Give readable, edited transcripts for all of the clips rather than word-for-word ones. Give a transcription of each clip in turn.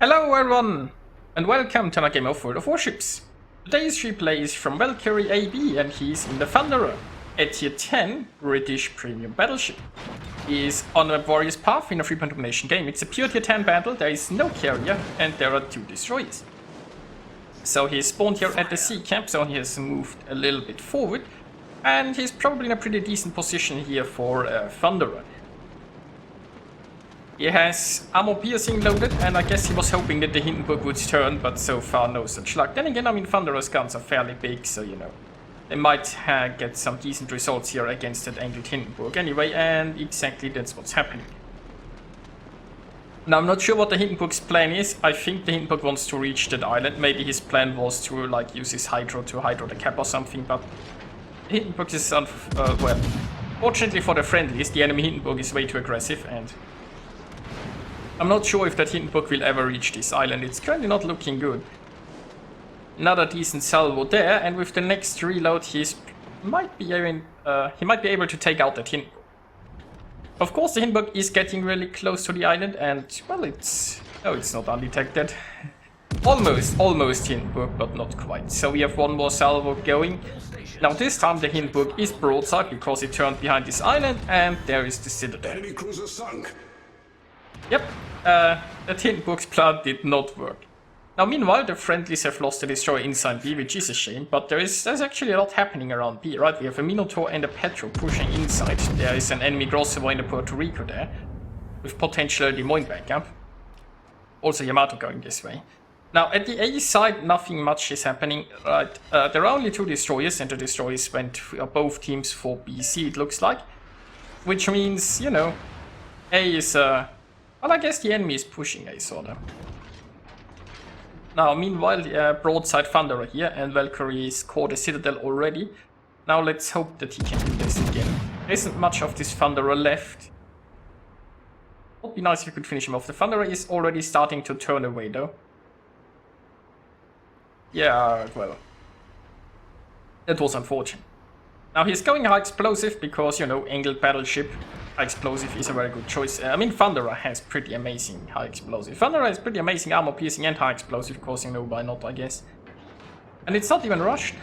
Hello everyone, and welcome to another game of World of Warships. Today's replay is from ValkyrieAB, and he's in the Thunderer, a tier 10 British premium battleship. He is on a Warriors path in a 3-point domination game. It's a pure tier 10 battle, there is no carrier, and there are 2 destroyers. So he spawned here at the sea camp, so he has moved a little bit forward, and he's probably in a pretty decent position here for Thunderer. He has armor piercing loaded, and I guess he was hoping that the Hindenburg would turn, but so far no such luck. Then again, I mean, Thunderer's guns are fairly big, so you know, they might get some decent results here against that angled Hindenburg anyway, and exactly that's what's happening. Now, I'm not sure what the Hindenburg's plan is. I think the Hindenburg wants to reach that island. Maybe his plan was to like use his hydro to hydro the cap or something, but the Hindenburg is well, fortunately for the friendlies, the enemy Hindenburg is way too aggressive, and I'm not sure if that Hindenburg will ever reach this island. It's currently not looking good. Another decent salvo there, and with the next reload he might be able to take out that Hindenburg. Of course, the Hindenburg is getting really close to the island, and well, it's not undetected. Almost Hindenburg, but not quite. So we have one more salvo going. Now this time the Hindenburg is broadside because it turned behind this island, and there is the citadel. Enemy cruiser sunk. Yep, that Hindenburg's plan did not work. Now meanwhile, the friendlies have lost the destroyer inside B, which is a shame, but there's actually a lot happening around B, right? We have a Minotaur and a Petro pushing inside. There is an enemy Grossevar in the Puerto Rico there, with potential Des Moines backup. Also Yamato going this way. Now at the A side, nothing much is happening, right? There are only 2 destroyers, and the destroyers went both teams for BC, it looks like. Which means, you know, A is well, I guess the enemy is pushing A, sorta. Now, meanwhile, broadside Thunderer here, and Valkyrie is caught a citadel already. Now let's hope that he can do this again. There isn't much of this Thunderer left. Would be nice if we could finish him off. The Thunderer is already starting to turn away, though. Yeah, well, that was unfortunate. Now he's going high explosive because, you know, angled battleship. High explosive is a very good choice. I mean, Thunderer has pretty amazing high explosive. Thunderer has pretty amazing armor piercing and high explosive, of course, you know, why not, I guess. And it's not even rushed.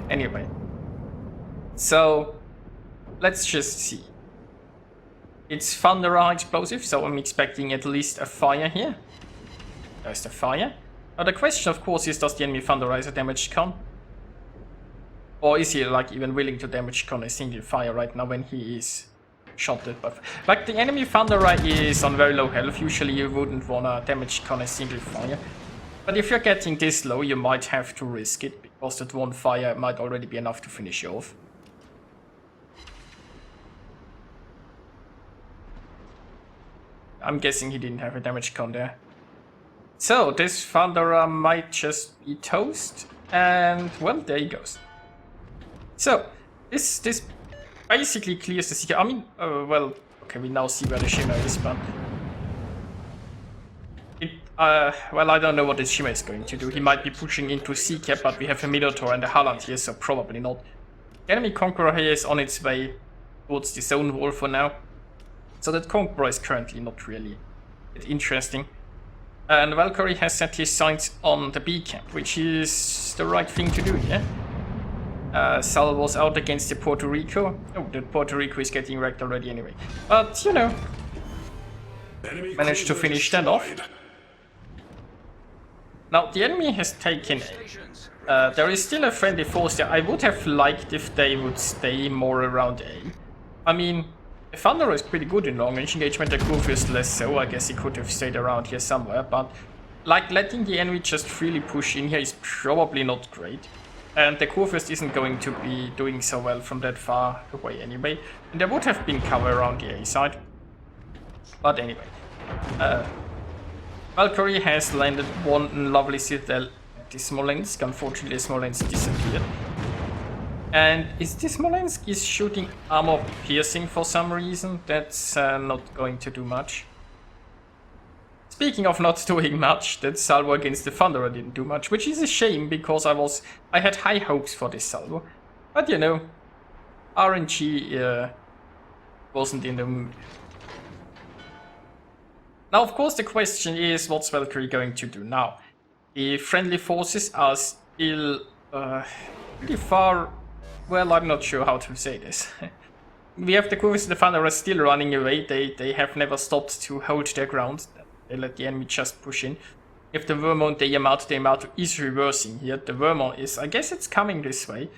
Anyway. So, let's just see. It's Thunderer high explosive, so I'm expecting at least a fire here. There's the fire. Now the question, of course, is does the enemy Thunderer has a damaged con? Or is he like even willing to damage con a single fire right now when he is shotted? But like the enemy Thunderer is on very low health. Usually you wouldn't wanna damage con a single fire. But if you're getting this low, you might have to risk it, because that one fire might already be enough to finish you off. I'm guessing he didn't have a damage con there. So this Thunderer might just be toast, and well, there he goes. So, this basically clears the secret. I mean, well, okay, we now see where the shimmer is, but well, I don't know what the shimmer is going to do. He might be pushing into sea cap, but we have a Minotaur and a Halland here, so probably not. The enemy Conqueror here is on its way towards the zone wall for now, so that Conqueror is currently not really that interesting. And Valkyrie has set his sights on the B camp, which is the right thing to do here. Salvo's out against the Puerto Rico. Oh, the Puerto Rico is getting wrecked already anyway. But, you know, managed to finish that off. Now, the enemy has taken A. There is still a friendly force there. I would have liked if they would stay more around A. I mean, the Thunderer is pretty good in long-range engagement, the Kurfürst less so. I guess he could have stayed around here somewhere, but like letting the enemy just freely push in here is probably not great. And the Kurfürst isn't going to be doing so well from that far away anyway. And there would have been cover around the A side. But anyway. Valkyrie has landed one lovely citadel at the Smolensk. Unfortunately, Smolensk disappeared. And is this Smolensk is shooting armor piercing for some reason? That's not going to do much. Speaking of not doing much, that salvo against the Thunderer didn't do much, which is a shame because I had high hopes for this salvo. But you know, RNG wasn't in the mood. Now, of course, the question is, what's Valkyrie going to do now? The friendly forces are still pretty far. Well, I'm not sure how to say this. We have the Kurvus and the Thunder are still running away. They have never stopped to hold their ground. They let the enemy just push in. If the Vermont, the Yamato is reversing here. The Vermont is, I guess it's coming this way.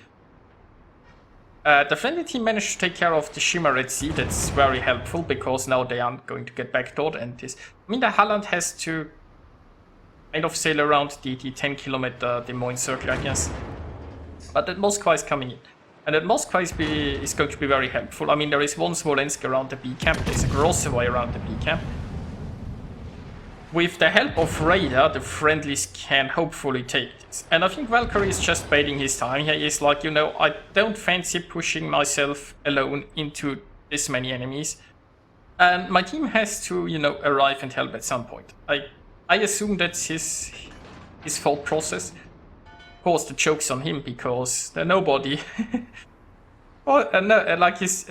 The friendly team managed to take care of the Shimmer Red Sea. That's very helpful because now they aren't going to get backdoored. And this, I mean, the Halland has to kind of sail around the 10-kilometer Des Moines circle, I guess. But that Moskva is coming in. And that Moskva is going to be very helpful. I mean, there is one Smolensk around the B camp. There's a Grossevoy around the B camp. With the help of radar, the friendlies can hopefully take this. And I think Valkyrie is just biding his time here. He's like, you know, I don't fancy pushing myself alone into this many enemies. And my team has to, you know, arrive and help at some point. I assume that's his thought process. Of course, the joke's on him because nobody... well, no, like he's...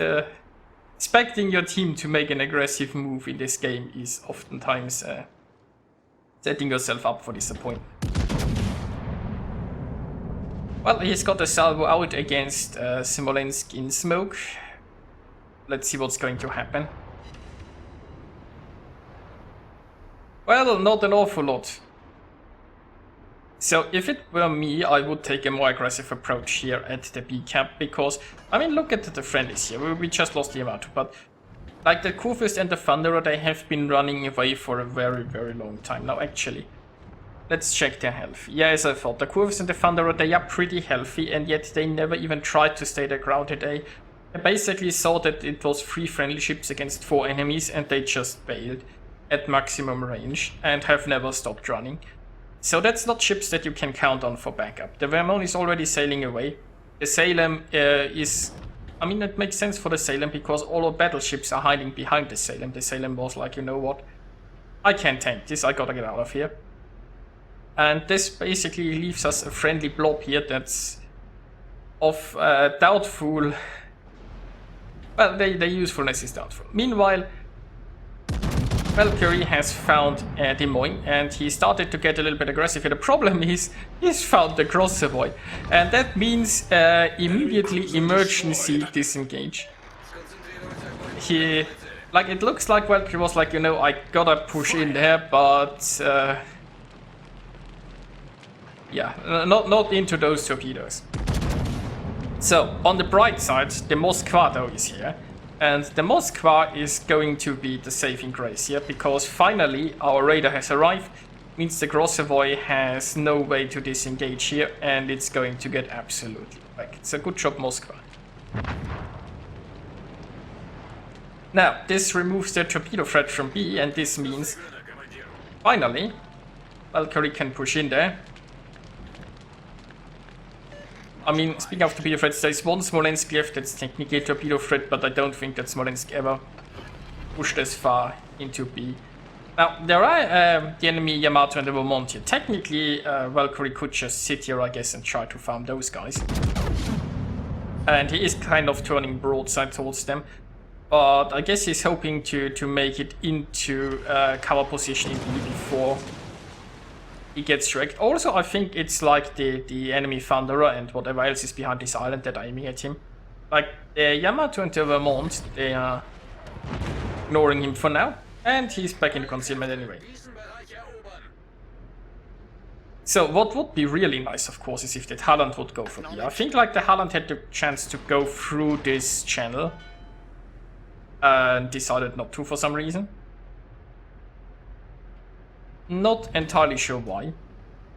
expecting your team to make an aggressive move in this game is oftentimes... setting yourself up for disappointment. Well, he's got a salvo out against Smolensk in smoke. Let's see what's going to happen. Well, not an awful lot. So if it were me, I would take a more aggressive approach here at the B camp because, I mean, look at the friendlies here. We just lost the Yamato, but like the Kurfürst and the Thunderer, they have been running away for a very, very long time. Now, actually, let's check their health. Yeah, as I thought, the Kurfürst and the Thunderer, they are pretty healthy, and yet they never even tried to stay their ground today. They basically saw that it was 3 friendly ships against 4 enemies, and they just bailed at maximum range and have never stopped running. So that's not ships that you can count on for backup. The Vermont is already sailing away. The Salem is... I mean, it makes sense for the Salem because all our battleships are hiding behind the Salem. The Salem was like, you know what? I can't tank this, I gotta get out of here. And this basically leaves us a friendly blob here that's of doubtful... Well, their usefulness is doubtful. Meanwhile, Valkyrie has found Des Moines and he started to get a little bit aggressive here. The problem is he's found the Grossevoy, and that means immediately emergency disengage. Like, it looks like Valkyrie was like, you know, I gotta push in there, but yeah, not into those torpedoes. So on the bright side, the Moskva though is here. And the Moskva is going to be the saving grace here, because finally our radar has arrived. Means the Grossevoy has no way to disengage here, and it's going to get absolutely wrecked. So good job, Moskva. Now, this removes the torpedo threat from B, and this means finally Valkyrie can push in there. I mean, speaking of torpedo threats, there's one Smolensk left that's technically a torpedo threat, but I don't think that Smolensk ever pushed as far into B. Now, there are the enemy Yamato and the Vermont here. Technically, Valkyrie could just sit here, I guess, and try to farm those guys. And he is kind of turning broadside towards them. But I guess he's hoping to make it into cover position in B before he gets wrecked. Also, I think it's like the enemy Thunderer and whatever else is behind this island that are aiming at him. Like, the Yamato and the Vermont, they are ignoring him for now. And he's back in concealment anyway. So what would be really nice, of course, is if that Halland would go for B. I think like the Halland had the chance to go through this channel and decided not to for some reason. Not entirely sure why.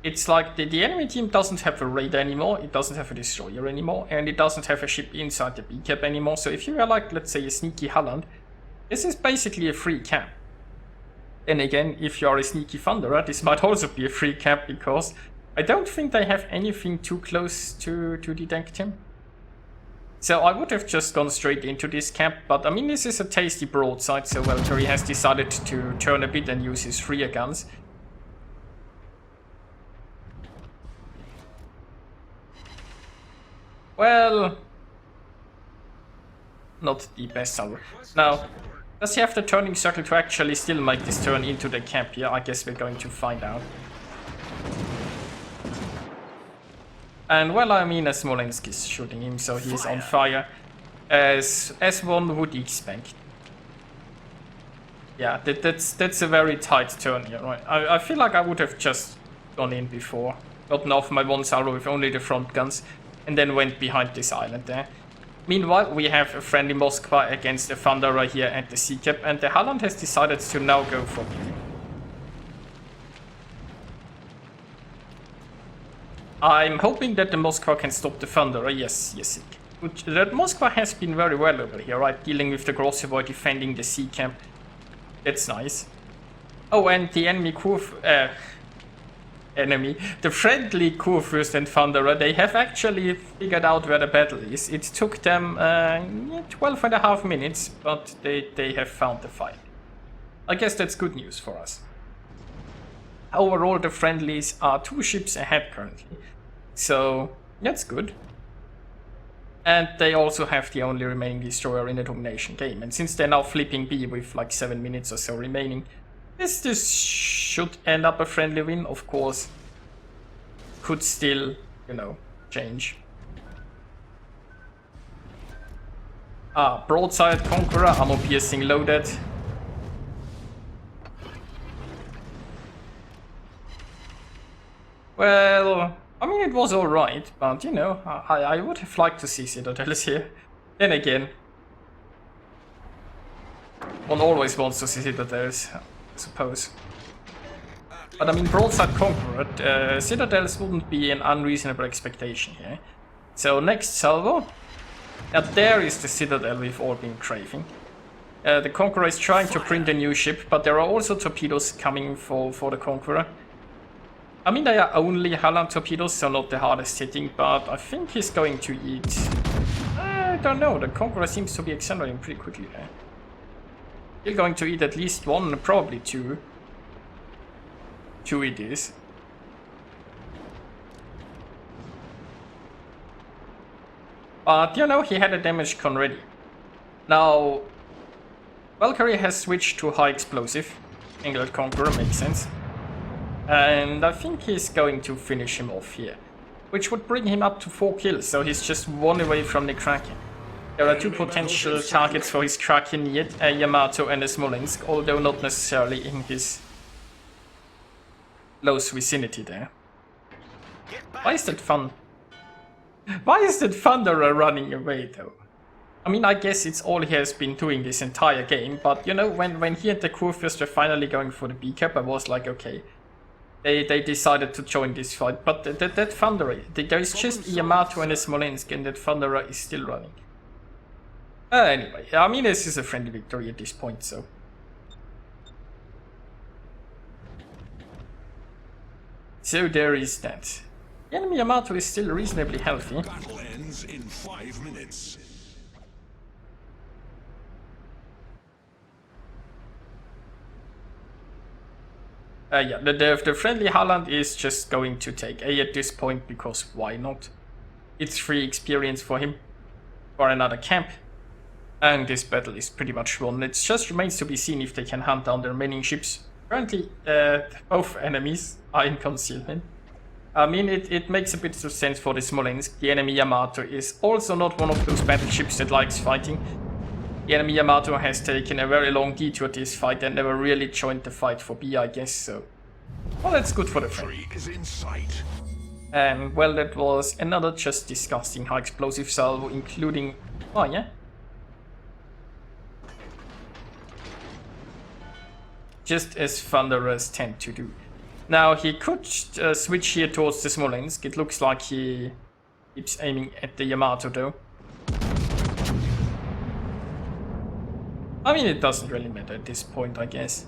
It's like the enemy team doesn't have a radar anymore, it doesn't have a destroyer anymore, and it doesn't have a ship inside the B cap anymore. So if you are like, let's say, a sneaky Halland, this is basically a free camp. And again, if you are a sneaky Thunderer, this might also be a free camp, because I don't think they have anything too close to detect him. So I would have just gone straight into this camp, but I mean, this is a tasty broadside, so Valkyrie has decided to turn a bit and use his rear guns. Well, not the best salvo. Now, Does he have the turning circle to actually still make this turn into the camp here? I guess we're going to find out. And well, I mean, Smolensk is shooting him, so he's on fire. As one would expect. Yeah, that's a very tight turn here, right? I feel like I would have just gone in before. Gotten off my one salvo with only the front guns, and then went behind this island there. Meanwhile, we have a friendly Moskva against the Thunderer here at the sea cap, and the Halland has decided to now go for me. I'm hoping that the Moskva can stop the Thunderer. Yes, it can. That Moskva has been very well over here, right? Dealing with the Grossevoy, defending the sea camp. That's nice. Oh, and the enemy the friendly Kurfürst and Thunderer, they have actually figured out where the battle is. It took them 12.5 minutes, but they have found the fight. I guess that's good news for us. Overall, the friendlies are 2 ships ahead currently, so that's good. And they also have the only remaining destroyer in the domination game, and since they're now flipping B with like 7 minutes or so remaining, this should end up a friendly win. Of course, could still, you know, change. Broadside Conqueror, ammo piercing loaded. Well, I mean, it was alright, but you know, I would have liked to see Citadels here. Then again, one always wants to see Citadels, I suppose. But I mean, Broadside Conqueror, Citadels wouldn't be an unreasonable expectation here. So next salvo. Now there is the Citadel we've all been craving. The Conqueror is trying to print a new ship, but there are also torpedoes coming for the Conqueror. I mean, they are only Halland torpedoes, so not the hardest hitting, but I think he's going to eat... I don't know, the Conqueror seems to be accelerating pretty quickly there. Still going to eat at least 1, probably 2. 2 it is. But, you know, he had a damage con ready. Now, Valkyrie has switched to high explosive. Angled Conqueror makes sense. And I think he's going to finish him off here, which would bring him up to 4 kills, so he's just 1 away from the Kraken. There are 2 potential targets for his Kraken yet, a Yamato and a Smolensk, although not necessarily in his close vicinity there. Why is that fun? Why is that Thunderer running away though? I mean, I guess it's all he has been doing this entire game, but you know, when he and the Kurfürst were finally going for the B cap, I was like, okay. They decided to join this fight, but that Thunderer, there is just a Yamato and a Smolensk, and that Thunderer is still running. Anyway, I mean, this is a friendly victory at this point, so. So there is that. The enemy Yamato is still reasonably healthy. Battle ends in 5 minutes. Yeah, the friendly Halland is just going to take A at this point, because why not? It's free experience for him, for another camp. And this battle is pretty much won. It just remains to be seen if they can hunt down the remaining ships. Currently, both enemies are in concealment. I mean, it makes a bit of sense for the Smolensk. The enemy Yamato is also not one of those battleships that likes fighting. The enemy Yamato has taken a very long detour to this fight and never really joined the fight for B, I guess, so... Well, that's good for the friend. And, well, that was another just disgusting high explosive salvo, including... Oh, yeah? Just as Thunderers tend to do. Now, he could switch here towards the Smolensk. It looks like he keeps aiming at the Yamato, though. I mean, it doesn't really matter at this point, I guess.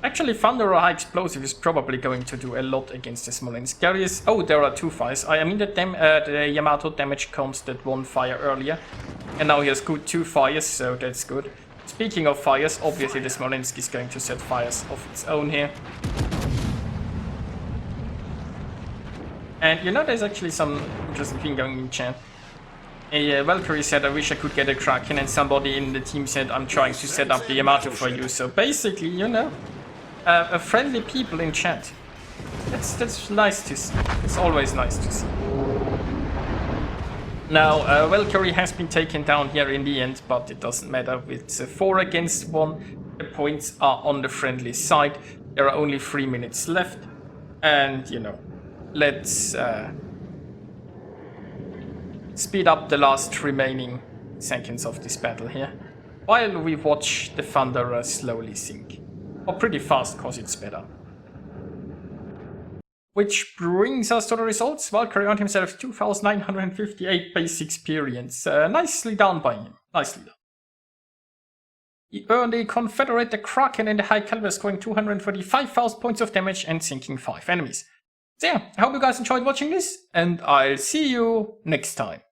Actually, Thunderer High Explosive is probably going to do a lot against the Smolensk. There is... Oh, there are 2 fires. I mean, the Yamato damage comes that 1 fire earlier. And now he has good 2 fires, so that's good. Speaking of fires, obviously the Smolensk is going to set fires of its own here. And you know, there's actually some interesting thing going in chat. Valkyrie said, I wish I could get a Kraken, and somebody in the team said, I'm trying to set up the Yamato for you. So basically, you know, friendly people in chat. That's nice to see. It's always nice to see. Now, Valkyrie has been taken down here in the end, but it doesn't matter. It's 4 against 1. The points are on the friendly side. There are only 3 minutes left. And, you know, let's speed up the last remaining seconds of this battle here, while we watch the Thunderer slowly sink. Or pretty fast, cause it's better. Which brings us to the results. Valkyrie earned himself 2,958 base experience. Nicely done by him. Nicely done. He earned a Confederate the Kraken in the high caliber, scoring 235,000 points of damage and sinking 5 enemies. So yeah, I hope you guys enjoyed watching this, and I'll see you next time.